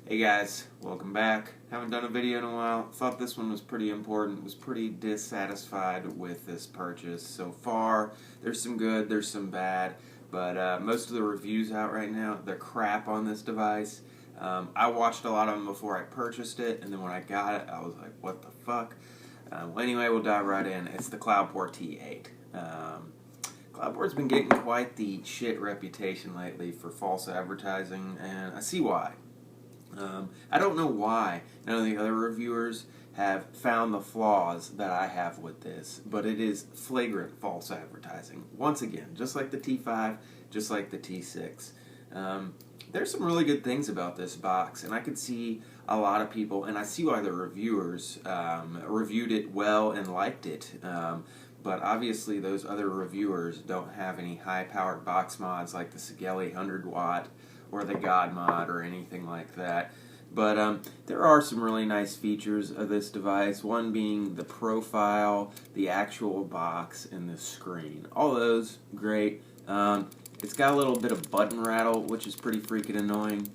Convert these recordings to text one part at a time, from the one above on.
Hey guys, welcome back. Haven't done a video in a while. Thought this one was pretty important. Was pretty dissatisfied with this purchase so far. There's some good, there's some bad, but most of the reviews out right now, they're crap on this device. I watched a lot of them before I purchased it, and then when I got it, I was like, what the fuck? Well, anyway, we'll dive right in. It's the CloudPort T8. CloudPort's been getting quite the shit reputation lately for false advertising, and I see why. I don't know why none of the other reviewers have found the flaws that I have with this, but it is flagrant false advertising. Once again, just like the T5, just like the T6. There's some really good things about this box, and I could see a lot of people, and I see why the reviewers reviewed it well and liked it. But obviously those other reviewers don't have any high-powered box mods like the Sigelei 100-watt or the God mod or anything like that. But there are some really nice features of this device, one being the profile, the actual box, and the screen. All those, great. It's got a little bit of button rattle, which is pretty freaking annoying.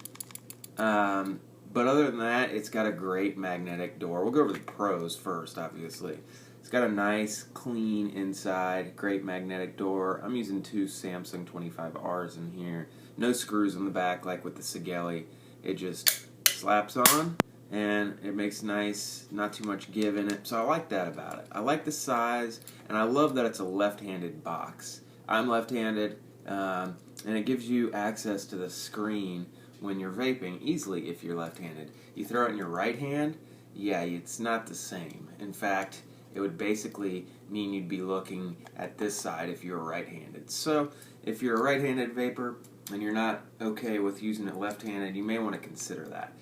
But other than that, it's got a great magnetic door. We'll go over the pros first, obviously. It's got a nice, clean inside, great magnetic door. I'm using two Samsung 25Rs in here. No screws on the back like with the Sigelei. It just slaps on, and it makes nice, not too much give in it. So I like that about it. I like the size, and I love that it's a left-handed box. I'm left-handed, and it gives you access to the screen when you're vaping easily if you're left-handed. You throw it in your right hand, yeah, it's not the same. In fact, it would basically mean you'd be looking at this side if you were right-handed. So if you're a right-handed vapor and you're not okay with using it left-handed, you may want to consider that.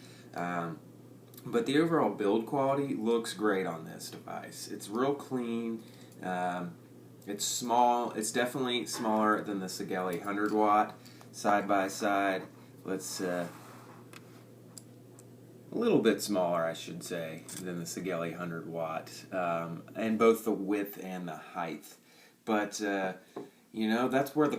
But the overall build quality looks great on this device. It's real clean. It's small. It's definitely smaller than the Sigelei 100-watt side by side. Let's a little bit smaller, I should say, than the Sigelei 100-watt, and both the width and the height. But you know, that's where the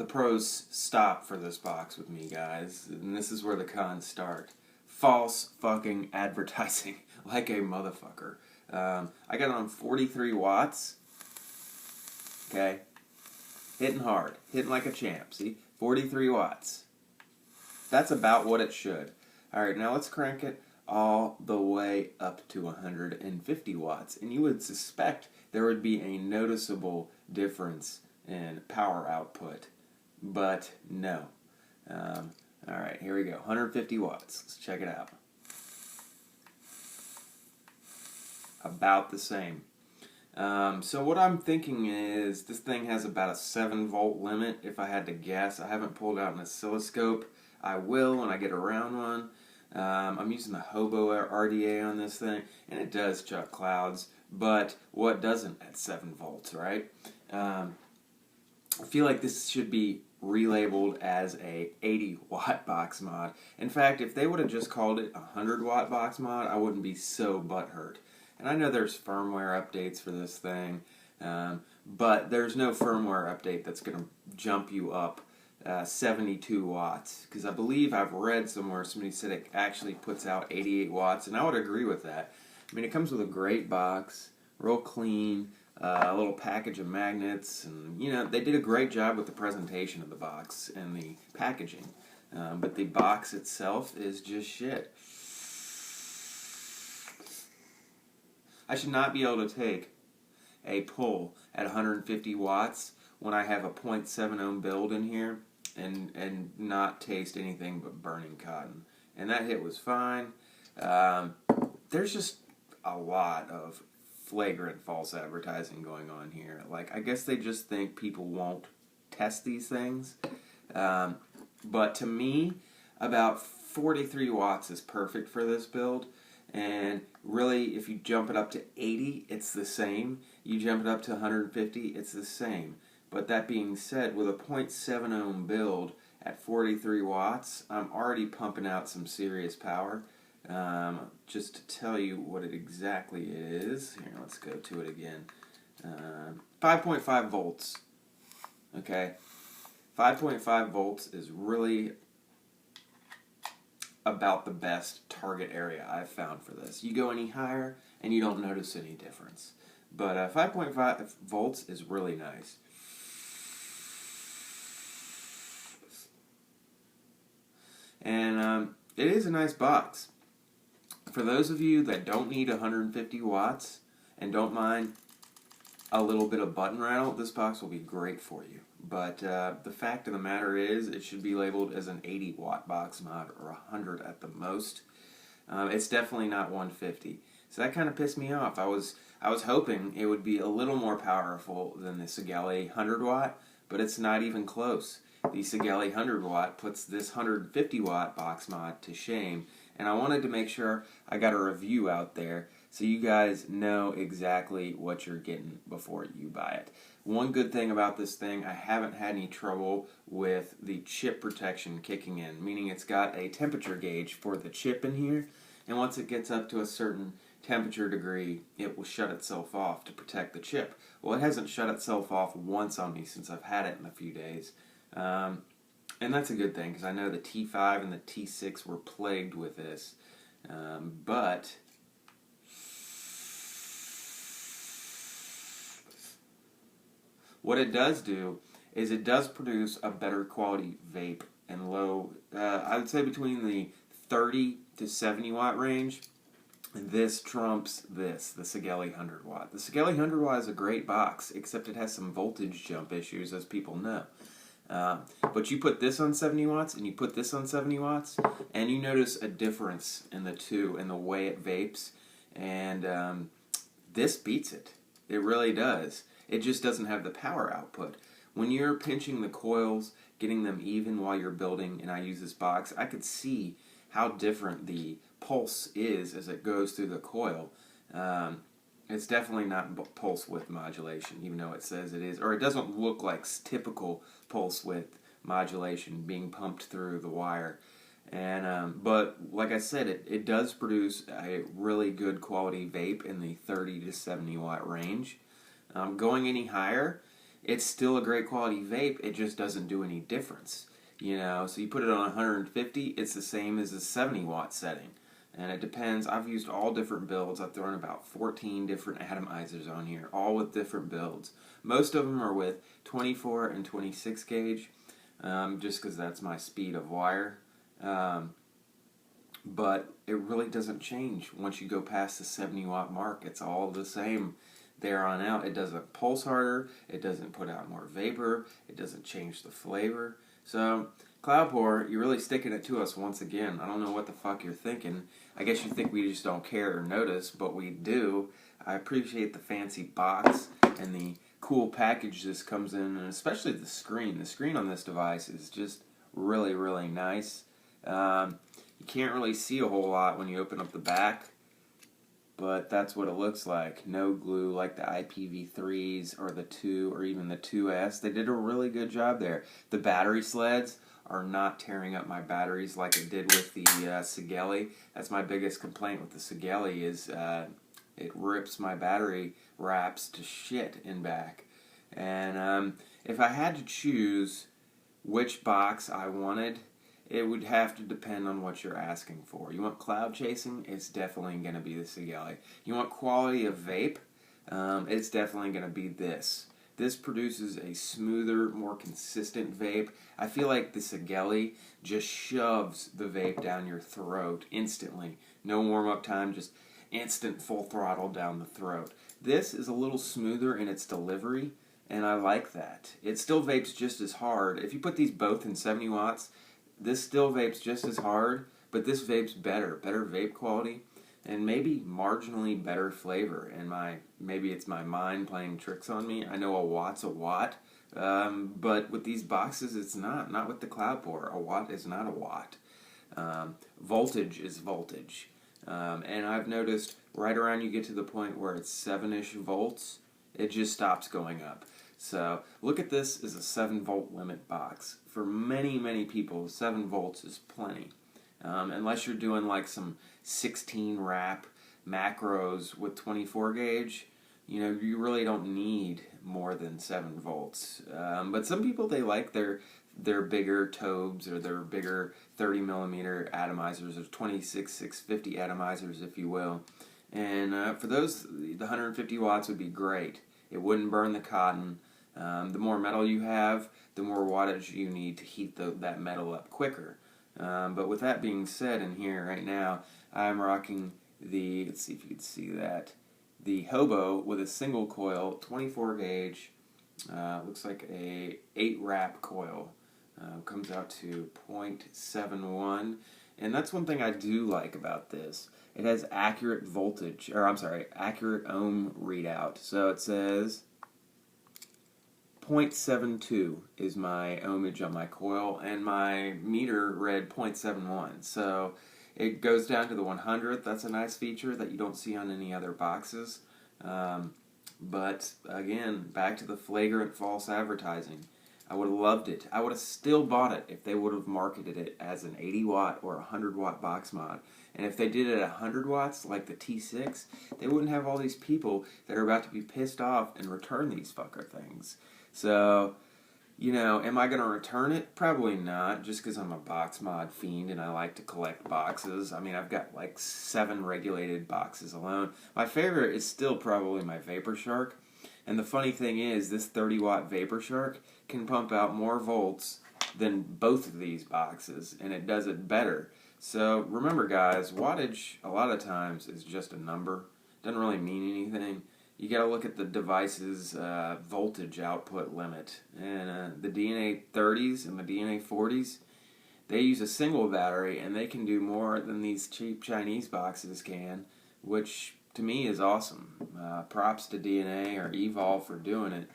pros stop for this box with me, guys, and this is where the cons start. False fucking advertising, like a motherfucker. I got it on 43 watts. Okay, hitting hard, hitting like a champ. See, 43 watts. That's about what it should. Alright, now let's crank it all the way up to 150 watts. And you would suspect there would be a noticeable difference in power output. But no. Alright, here we go. 150 watts. Let's check it out. About the same. So what I'm thinking is this thing has about a 7-volt limit, if I had to guess. I haven't pulled out an oscilloscope. I will when I get around one. I'm using the Hobo RDA on this thing, and it does chuck clouds, but what doesn't at 7 volts, right? I feel like this should be relabeled as a 80-watt box mod. In fact, if they would have just called it a 100-watt box mod, I wouldn't be so butthurt. And I know there's firmware updates for this thing, but there's no firmware update that's going to jump you up 72 watts, because I believe I've read somewhere somebody said it actually puts out 88 watts, and I would agree with that. I mean, it comes with a great box, real clean, a little package of magnets, and you know, they did a great job with the presentation of the box and the packaging, but the box itself is just shit. I should not be able to take a pull at 150 watts when I have a 0.7 ohm build in here and not taste anything but burning cotton. And that hit was fine. There's just a lot of flagrant false advertising going on here. Like, I guess they just think people won't test these things. But to me, about 43 watts is perfect for this build. And really, if you jump it up to 80, it's the same. You jump it up to 150, it's the same. But that being said, with a 0.7 ohm build at 43 watts, I'm already pumping out some serious power. Just to tell you what it exactly is, here, let's go to it again. 5.5 volts. Okay, 5.5 volts is really about the best target area I've found for this. You go any higher and you don't notice any difference. But 5.5 volts is really nice. And it is a nice box. For those of you that don't need 150 watts and don't mind a little bit of button rattle, this box will be great for you. But the fact of the matter is, it should be labeled as an 80 watt box mod, or 100 at the most. It's definitely not 150. So that kind of pissed me off. I was hoping it would be a little more powerful than the Sigelei 100 watt, but it's not even close. The Sigelei 100 watt puts this 150 watt box mod to shame, and I wanted to make sure I got a review out there so you guys know exactly what you're getting before you buy it. One good thing about this thing, I haven't had any trouble with the chip protection kicking in, meaning it's got a temperature gauge for the chip in here, and once it gets up to a certain temperature degree, it will shut itself off to protect the chip. Well, it hasn't shut itself off once on me since I've had it in a few days. And that's a good thing, because I know the T5 and the T6 were plagued with this. But what it does do is it does produce a better quality vape and low, I would say between the 30 to 70 watt range. This trumps this, the Sigelei 100 watt. The Sigelei 100 watt is a great box, except it has some voltage jump issues, as people know. But you put this on 70 watts and you put this on 70 watts, and you notice a difference in the two and the way it vapes, and this beats it. It really does. It just doesn't have the power output. When you're pinching the coils, getting them even while you're building, and I use this box, I could see how different the pulse is as it goes through the coil. It's definitely not pulse width modulation, even though it says it is, or it doesn't look like typical pulse width modulation being pumped through the wire. And but like I said, it does produce a really good quality vape in the 30 to 70 watt range. Going any higher, it's still a great quality vape. It just doesn't do any difference. You know, so you put it on 150, it's the same as the 70 watt setting. And it depends. I've used all different builds. I've thrown about 14 different atomizers on here, all with different builds. Most of them are with 24 and 26 gauge, just because that's my speed of wire. But it really doesn't change once you go past the 70 watt mark. It's all the same there on out. It doesn't pulse harder. It doesn't put out more vapor. It doesn't change the flavor. So, Cloudpour, you're really sticking it to us once again. I don't know what the fuck you're thinking. I guess you think we just don't care or notice, but we do. I appreciate the fancy box and the cool package this comes in, and especially the screen. The screen on this device is just really, really nice. You can't really see a whole lot when you open up the back, but that's what it looks like. No glue like the IPv3s or the 2 or even the 2S. They did a really good job there. The battery sleds are not tearing up my batteries like it did with the Sigelei. That's my biggest complaint with the Sigelei is it rips my battery wraps to shit in back. And if I had to choose which box I wanted, it would have to depend on what you're asking for. You want cloud chasing? It's definitely going to be the Sigelei. You want quality of vape? It's definitely going to be this. This produces a smoother, more consistent vape. I feel like the Sigelei just shoves the vape down your throat instantly. No warm-up time, just instant full throttle down the throat. This is a little smoother in its delivery, and I like that. It still vapes just as hard. If you put these both in 70 watts, this still vapes just as hard, but this vapes better vape quality, and maybe marginally better flavor. And maybe it's my mind playing tricks on me. I know a watt's a watt, but with these boxes, it's not. Not with the Cloudpour. A watt is not a watt. Voltage is voltage. And I've noticed right around you get to the point where it's 7-ish volts, it just stops going up. So look at this as a 7-volt limit box. For many, many people, 7 volts is plenty. Unless you're doing like some 16 wrap macros with 24 gauge, you know, you really don't need more than 7 volts. But some people, they like their their bigger Tobes or their bigger 30 millimeter atomizers, or 26-650 atomizers, if you will. And for those, the 150 watts would be great. It wouldn't burn the cotton. The more metal you have, the more wattage you need to heat that metal up quicker. But with that being said, in here right now, I'm rocking the, let's see if you can see that, the Hobo with a single coil, 24 gauge, looks like a 8 wrap coil. Comes out to 0.71, and that's one thing I do like about this. It has accurate voltage, or I'm sorry, accurate ohm readout. So it says 0.72 is my ohmage on my coil, and my meter read 0.71. So it goes down to the 100th. That's a nice feature that you don't see on any other boxes. But again, back to the flagrant false advertising. I would have loved it. I would have still bought it if they would have marketed it as an 80 watt or 100 watt box mod. And if they did it at 100 watts, like the T6, they wouldn't have all these people that are about to be pissed off and return these fucker things. So, you know, am I going to return it? Probably not, just because I'm a box mod fiend and I like to collect boxes. I mean, I've got like 7 regulated boxes alone. My favorite is still probably my Vapor Shark. And the funny thing is, this 30 watt Vapor Shark can pump out more volts than both of these boxes, and it does it better. So remember guys, wattage a lot of times is just a number. Doesn't really mean anything. You got to look at the device's voltage output limit. And the DNA 30s and the DNA 40s, they use a single battery, and they can do more than these cheap Chinese boxes can, which to me is awesome. Props to DNA or Evolve for doing it.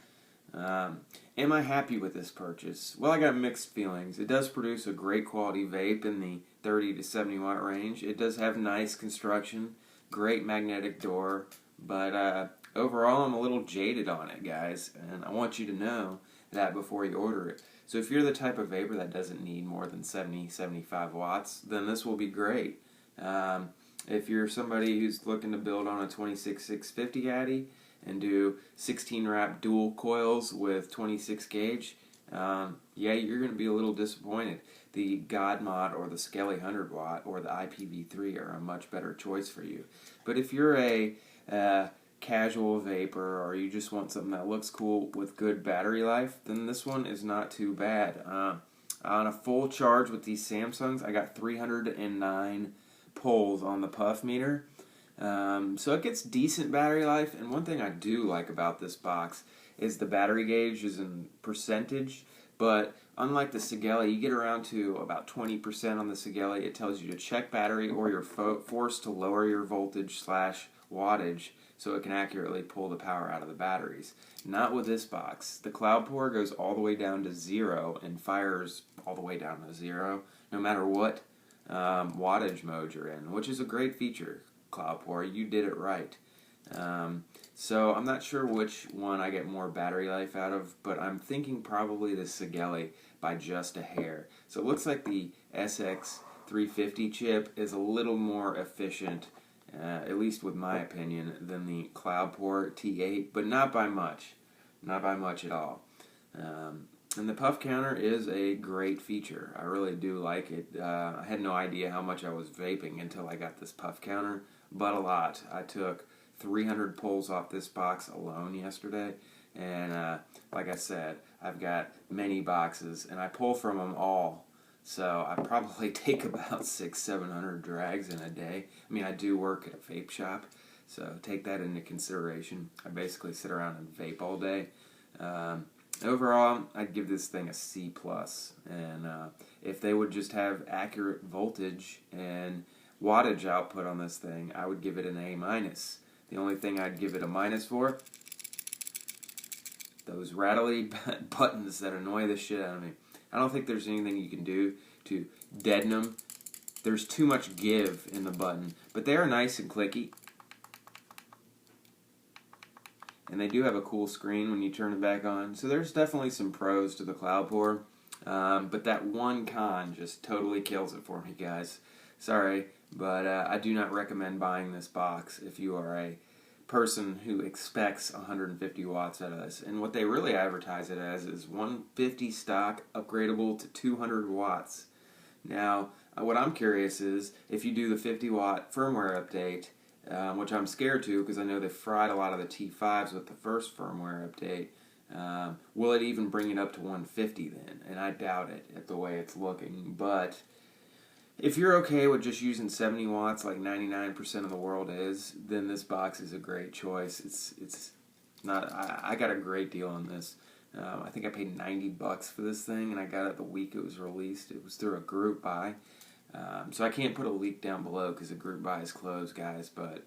Am I happy with this purchase? Well, I got mixed feelings. It does produce a great quality vape in the 30 to 70 watt range. It does have nice construction, great magnetic door, but overall I'm a little jaded on it, guys, and I want you to know that before you order it. So if you're the type of vapor that doesn't need more than 70-75 watts, then this will be great. If you're somebody who's looking to build on a 26-650 Addy and do 16 wrap dual coils with 26 gauge, yeah, you're going to be a little disappointed. The God Mod or the Skelly 100 watt or the IPv3 are a much better choice for you. But if you're a casual vapor, or you just want something that looks cool with good battery life, then this one is not too bad. On a full charge with these Samsungs, I got 309 pulls on the puff meter. So it gets decent battery life, and one thing I do like about this box is the battery gauge is in percentage, but unlike the Sigelei, you get around to about 20% on the Sigelei. It tells you to check battery, or you're forced to lower your voltage / wattage so it can accurately pull the power out of the batteries. Not with this box. The Cloudpore goes all the way down to 0 and fires all the way down to 0, no matter what wattage mode you're in, which is a great feature, Cloudpore. You did it right. So I'm not sure which one I get more battery life out of, but I'm thinking probably the Sigelei by just a hair. So it looks like the SX350 chip is a little more efficient, at least with my opinion, than the Cloudpore T8, but not by much. Not by much at all. And the puff counter is a great feature. I really do like it. I had no idea how much I was vaping until I got this puff counter, but a lot. I took 300 pulls off this box alone yesterday, and like I said, I've got many boxes, and I pull from them all. So I probably take about 600-700 drags in a day. I mean, I do work at a vape shop, so take that into consideration. I basically sit around and vape all day. Overall, I'd give this thing a C+, and if they would just have accurate voltage and wattage output on this thing, I would give it an A-. The only thing I'd give it a minus for, those rattly buttons that annoy the shit out of me. I don't think there's anything you can do to deaden them. There's too much give in the button, but they are nice and clicky. And they do have a cool screen when you turn it back on. So there's definitely some pros to the Cloudpore. But that one con just totally kills it for me, guys. Sorry, but I do not recommend buying this box if you are a person who expects 150 watts out of this. And what they really advertise it as is 150 stock upgradable to 200 watts. Now, what I'm curious is if you do the 50 watt firmware update, which I'm scared to because I know they fried a lot of the T5s with the first firmware update, will it even bring it up to 150 then? And I doubt it at the way it's looking. But if you're okay with just using 70 watts like 99% of the world is, then this box is a great choice. It's not. I got a great deal on this. I think I paid $90 for this thing, and I got it the week it was released. It was through a group buy. So I can't put a link down below because the group buy is closed, guys. But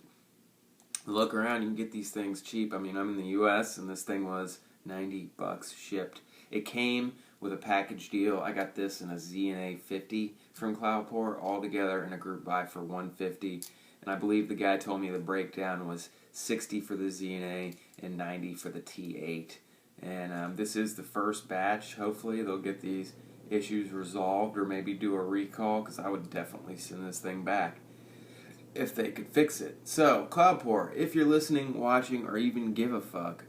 look around, you can get these things cheap. I mean, I'm in the U.S. and this thing was $90 shipped. It came with a package deal. I got this in a ZNA 50 from Cloudport all together in a group buy for $150. And I believe the guy told me the breakdown was $60 for the ZNA and $90 for the T8. And this is the first batch. Hopefully they'll get these issues resolved or maybe do a recall, because I would definitely send this thing back if they could fix it. So, Cloudport, if you're listening, watching, or even give a fuck,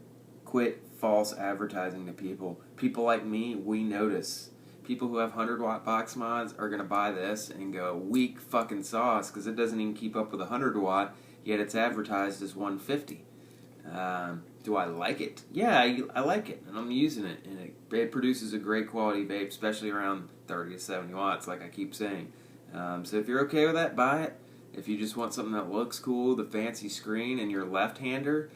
quit false advertising to people. People like me, we notice. People who have 100 watt box mods are going to buy this and go, weak fucking sauce, because it doesn't even keep up with 100 watt, yet it's advertised as 150. Do I like it? Yeah, I like it, and I'm using it, and it produces a great quality vape, especially around 30 to 70 watts, like I keep saying. So if you're okay with that, buy it. If you just want something that looks cool, the fancy screen, and you're a left-hander,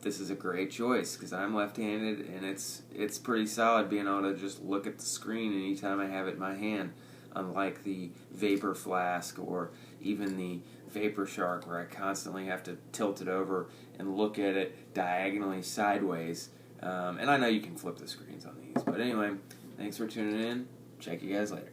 this is a great choice, because I'm left-handed, and it's pretty solid being able to just look at the screen anytime I have it in my hand, unlike the Vapor Flask or even the Vapor Shark, where I constantly have to tilt it over and look at it diagonally sideways. And I know you can flip the screens on these. But anyway, thanks for tuning in. Check you guys later.